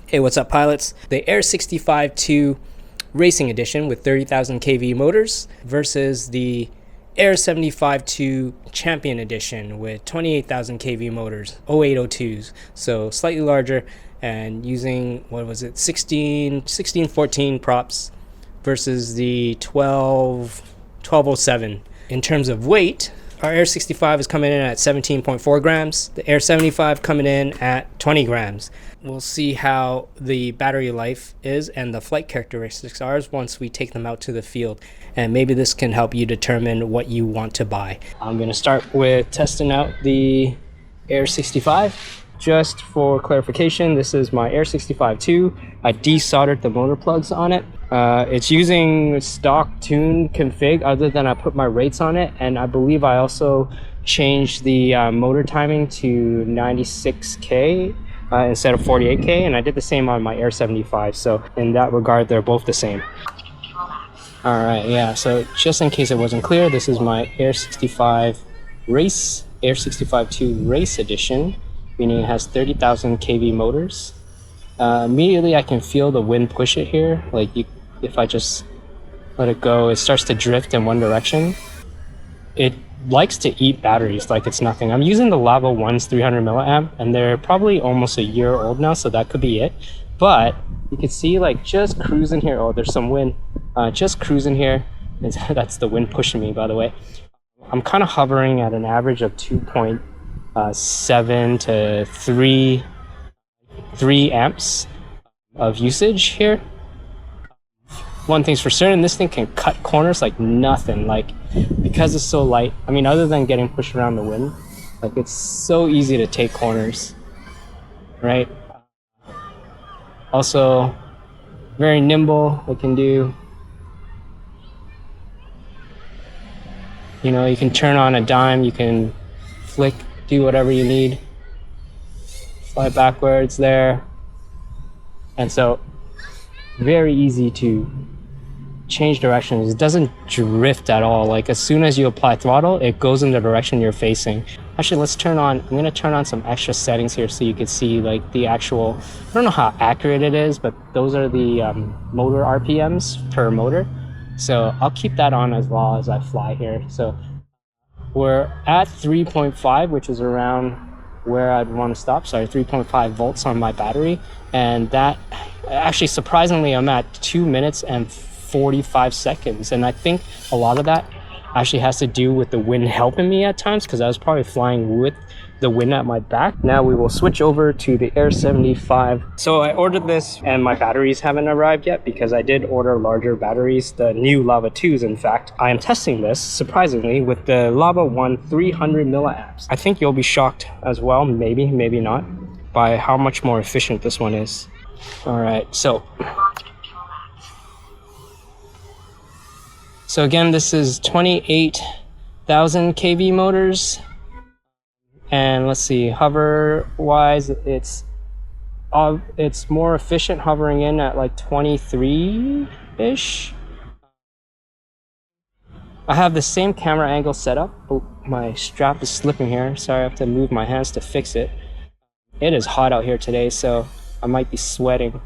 Hey, what's up, pilots? The Air65ii Racing Edition with 30,000 kV motors versus the Air75ii Champion Edition with 28,000 kV motors, 0802s, so slightly larger, and using, 14 props versus the 1207. In terms of weight, our Air65 is coming in at 17.4 grams, the Air75 coming in at 20 grams. We'll see how the battery life is and the flight characteristics are once we take them out to the field, and maybe this can help you determine what you want to buy. I'm going to start with testing out the Air65. Just for clarification, this is my Air65ii. I desoldered the motor plugs on it. It's using stock tune config other than I put my rates on it, and I believe I also changed the motor timing to 96K instead of 48K, and I did the same on my Air75, so in that regard they're both the same. Alright, yeah, so just in case it wasn't clear, this is my Air65 Race, Air65ii Race Edition, meaning it has 30,000 kV motors. Immediately I can feel the wind push it here. Like if I just let it go, it starts to drift in one direction. It likes to eat batteries like it's nothing. I'm using the Lava 1's 300 milliamp, and they're probably almost a year old now, so that could be it. But you can see, like, just cruising here. Oh, there's some wind. Just cruising here. That's the wind pushing me, by the way. I'm kind of hovering at an average of 2.7 to 3 amps of usage here. One thing's for certain, this thing can cut corners like nothing. Like, because it's so light, I mean, other than getting pushed around the wind, like, it's so easy to take corners, right? Also very nimble. It can do, you know, you can turn on a dime, you can flick, do whatever you need, fly backwards there. And so very easy to change directions. It doesn't drift at all. Like, as soon as you apply throttle, it goes in the direction you're facing. Actually, I'm going to turn on some extra settings here so you can see, like, the actual, I don't know how accurate it is, but those are the motor RPMs per motor. So I'll keep that on as well as I fly here. So we're at 3.5, which is around where I'd want to stop. Sorry, 3.5 volts on my battery. And that, actually, surprisingly, I'm at 2 minutes and 45 seconds. And I think a lot of that actually has to do with the wind helping me at times, because I was probably flying with the wind at my back. Now we will switch over to the Air75. So I ordered this and my batteries haven't arrived yet because I did order larger batteries, the new Lava 2s. In fact, I am testing this, surprisingly, with the Lava 1 300 milliamps. I think you'll be shocked as well, maybe not, by how much more efficient this one is. All right, so again, this is 28,000 kV motors. And let's see, hover wise, it's more efficient hovering in at like 23-ish. I have the same camera angle set up. Oh, my strap is slipping here. Sorry, I have to move my hands to fix it. It is hot out here today, so I might be sweating,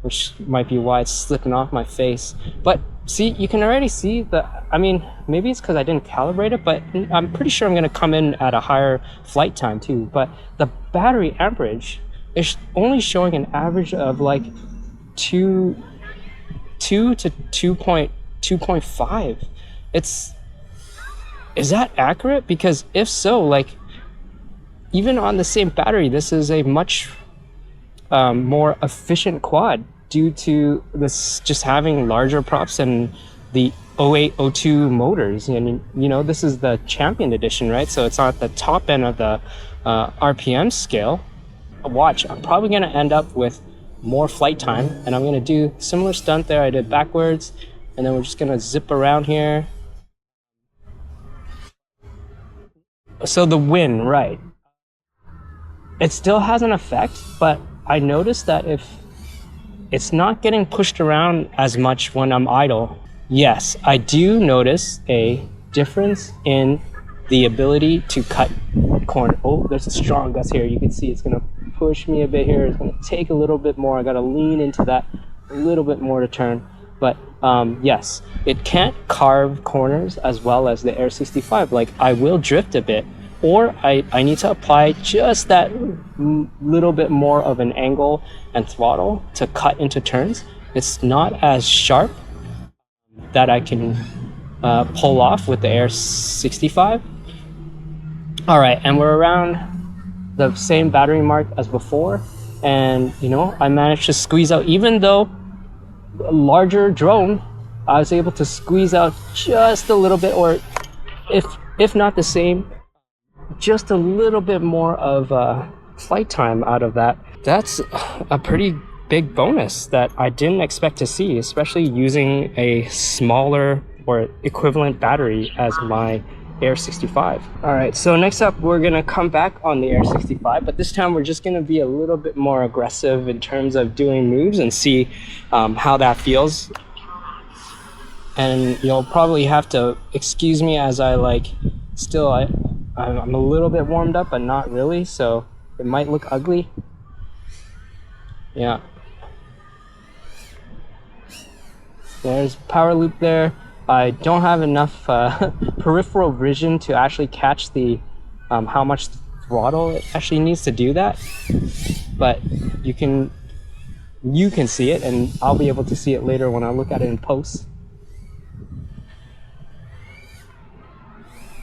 which might be why it's slipping off my face. But see, you can already see I mean, maybe it's because I didn't calibrate it, but I'm pretty sure I'm going to come in at a higher flight time too. But the battery amperage is only showing an average of like 2 to 2.5. Is that accurate? Because if so, like, even on the same battery, this is a much more efficient quad due to this just having larger props and the 0802 motors. And, you know, this is the Champion edition, right? So it's at the top end of the RPM scale. Watch, I'm probably going to end up with more flight time, and I'm going to do similar stunt there I did backwards, and then we're just going to zip around here. So the wind, right, it still has an effect, but I noticed that if it's not getting pushed around as much when I'm idle. Yes, I do notice a difference in the ability to cut corner. Oh, there's a strong gust here. You can see it's gonna push me a bit here. It's going to take a little bit more. I got to lean into that a little bit more to turn. But yes, it can't carve corners as well as the Air 65. Like, I will drift a bit, or I need to apply just that little bit more of an angle and throttle to cut into turns. It's not as sharp that I can pull off with the Air 65. All right, and we're around the same battery mark as before, and you know, I managed to squeeze out, even though a larger drone, I was able to squeeze out just a little bit, or if not the same, just a little bit more of flight time out of that. That's a pretty big bonus that I didn't expect to see, especially using a smaller or equivalent battery as my Air 65. All right, so next up we're gonna come back on the Air 65, but this time we're just gonna be a little bit more aggressive in terms of doing moves and see how that feels. And you'll probably have to excuse me as I I'm a little bit warmed up, but not really, so it might look ugly. Yeah. There's power loop there. I don't have enough peripheral vision to actually catch the how much throttle it actually needs to do that, but you can see it, and I'll be able to see it later when I look at it in post.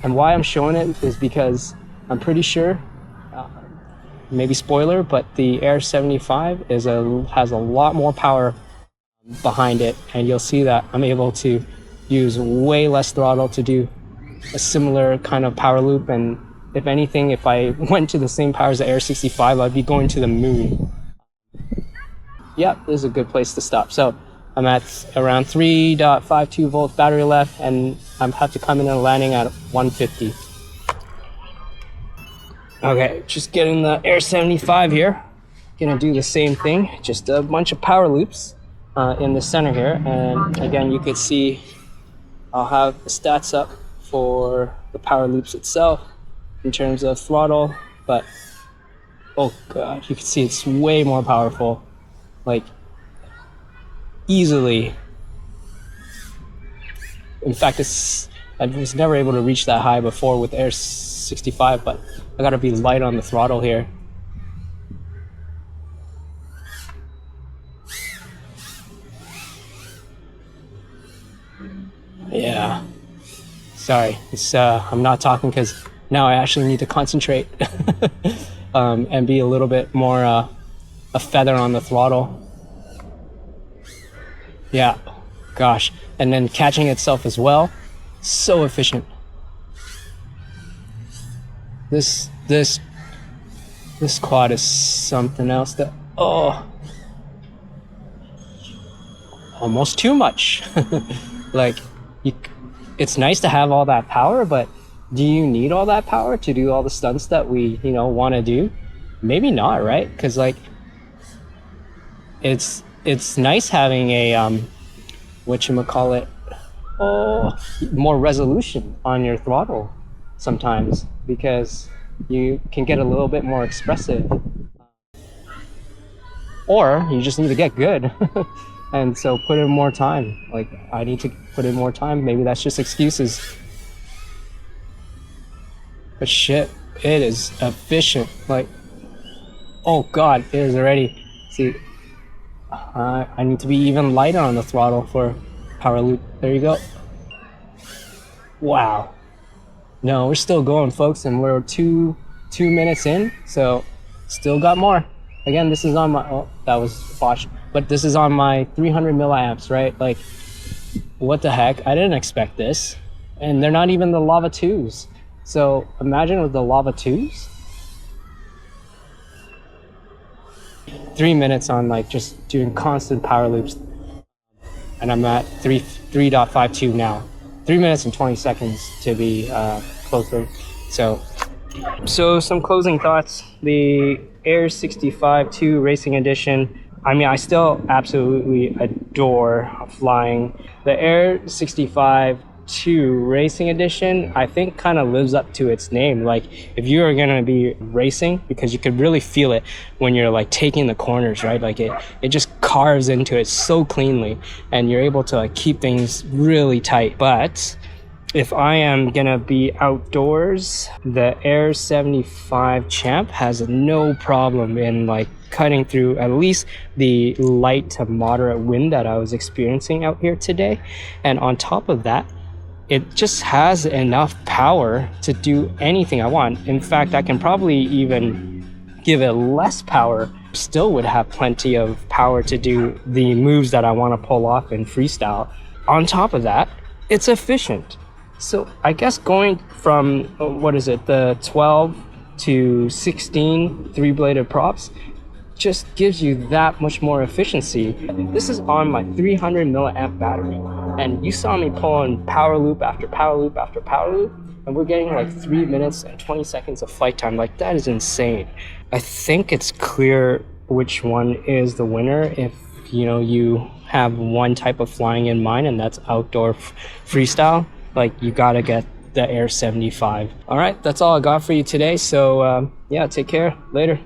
And why I'm showing it is because I'm pretty sure, maybe spoiler, but the Air 75 has a lot more power behind it, and you'll see that I'm able to use way less throttle to do a similar kind of power loop. And if anything, if I went to the same power as the Air 65, I'd be going to the moon. Yeah, this is a good place to stop. So I'm at around 3.52 volts battery left, and I have to come in and landing at 150. Okay, just getting the Air 75 here. Gonna do the same thing, just a bunch of power loops in the center here. And again, you could see I'll have the stats up for the power loops itself in terms of throttle, but oh god, you can see it's way more powerful, like easily. In fact, I was never able to reach that high before with Air 65, but I gotta be light on the throttle here. Yeah, sorry, I'm not talking because now I actually need to concentrate and be a little bit more a feather on the throttle. Yeah, gosh, and then catching itself as well, so efficient. This quad is something else that, oh, almost too much. Like, it's nice to have all that power, but do you need all that power to do all the stunts that we, want to do? Maybe not, right? Because like, it's nice having a whatchamacallit, more resolution on your throttle sometimes, because you can get a little bit more expressive, or you just need to get good. And so put in more time. Like, I need to put in more time. Maybe that's just excuses. But shit, it is efficient. Like, oh god, it is already. See, I need to be even lighter on the throttle for power loop. There you go. Wow. No, we're still going, folks, and we're two minutes in, so still got more. Again, this is on my, oh, that was botched, but this is on my 300 milliamps, right? Like, what the heck? I didn't expect this. And they're not even the Lava 2s. So imagine with the Lava 2s. 3 minutes on like just doing constant power loops. And I'm at 3.52 now. 3 minutes and 20 seconds to be closer. So some closing thoughts. The Air 65ii Racing Edition, I mean, I still absolutely adore flying. The Air 65 2 Racing Edition, I think kind of lives up to its name. Like, if you are gonna be racing, because you could really feel it when you're like taking the corners, right? Like it just carves into it so cleanly, and you're able to like keep things really tight. But if I am gonna be outdoors, the Air 75 Champ has no problem in like cutting through at least the light to moderate wind that I was experiencing out here today. And on top of that, it just has enough power to do anything I want. In fact, I can probably even give it less power, still would have plenty of power to do the moves that I want to pull off in freestyle. On top of that, it's efficient. So I guess going from, the 12 to 16 3-bladed props just gives you that much more efficiency. This is on my 300 milliamp battery, and you saw me pulling power loop after power loop after power loop, and we're getting like 3 minutes and 20 seconds of flight time. Like, that is insane. I think it's clear which one is the winner if you have one type of flying in mind, and that's outdoor freestyle. Like, you gotta get the Air 75. All right, that's all I got for you today. So yeah, take care. Later.